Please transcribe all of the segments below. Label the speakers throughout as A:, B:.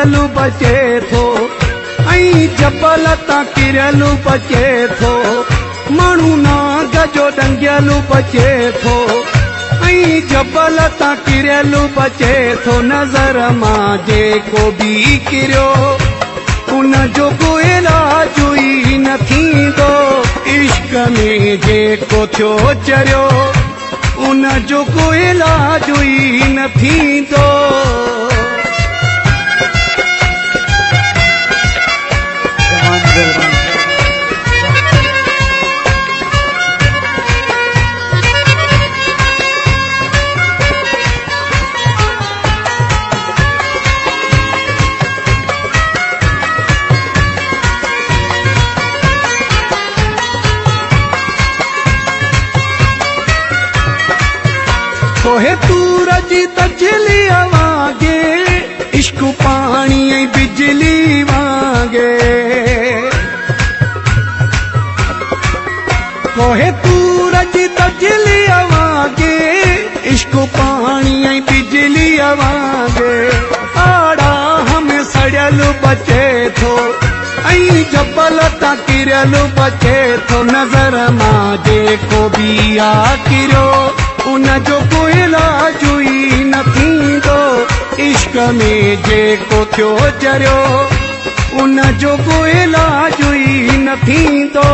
A: सड़ियलु बचे थो ऐं जबल तां किरियलु बचे थो माण्हू नाग जो डंगियलु बचे थो ऐं जबल तां किरियलु बचे थो नज़र मां जेको बि किरियो उन जो को इलाज ई न थींदो इश्क में जेको थियो चरियो उन जो को इलाज ई न थींदो तोहे सूरज तजली वांगे इश्क पानी ऐं बिजली वांगे तोहे सूरज तजली वांगे इश्क पानी ऐं बिजली वांगे आड़ा हमें सड़ियलु बचे थो ऐं जबल तां किरियलु बचे थो नज़र मां जेको बि आ किरियो उन जो को इलाज ई न थींदो इश्क में जेको थियो चरियो उन जो को इलाज ई न थींदो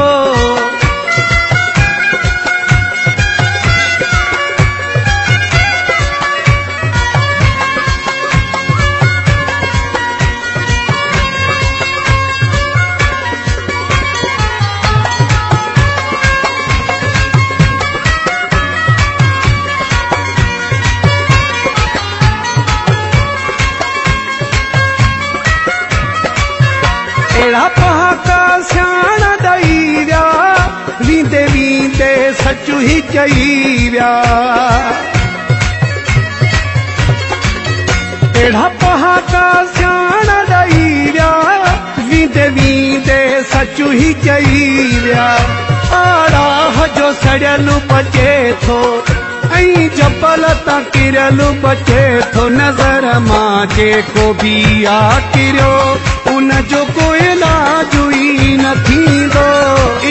A: अहिड़ा पहाका सियाण ॾेई विया वींदे वींदे सच ई चई विया अहिड़ा पहाका सियाण ॾेई विया वींदे वींदे सच ई चई विया आड़ा जो सड़ियलु बचे थो ऐं जबल तां किरियलु बचे थो नज़र मां जेको बि आ किरियो उन जो को इलाज ई न थींदो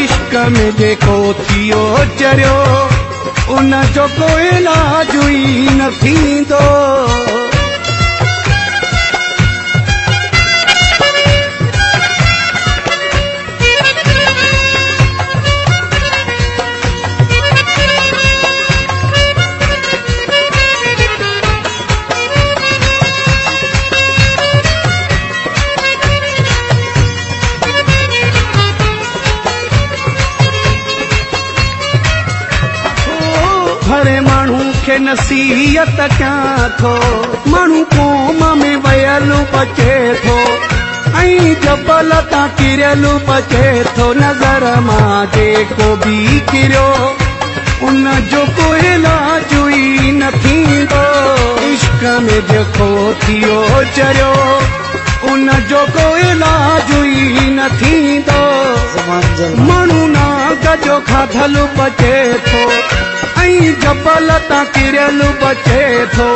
A: इश्क में जेको थियो चरियो उन जो को इलाज ई न थींदो हरे माण्हू खे नसीहत कयां थो माण्हू क़ौम में वयलु बचे थो ऐं जबल तां किरियलु बचे थो नज़र मां जेको बि किरियो उन जो को इलाज ई न थींदो इश्क में जेको थियो चरियो उन जो को इलाज ई न थींदो माण्हू नाग जो खाधलु बचे थो ऐं जबल तां किरियलु बचे थो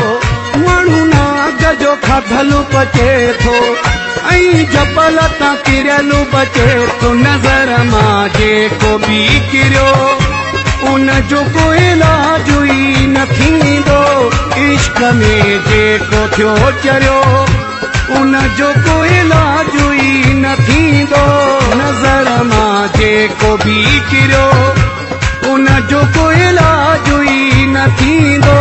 A: माण्हू नाग जो खाधलु बचे थो ऐं जबल तां किरियलु बचे थो नज़र मां जेको बि किरियो उन जो को इलाज ई न थींदो इश्क में जेको थियो चरियो उन जो को इलाज ई न थींदो नज़र मां जेको बि किरियो उन जो को इलाज ई न थींदो।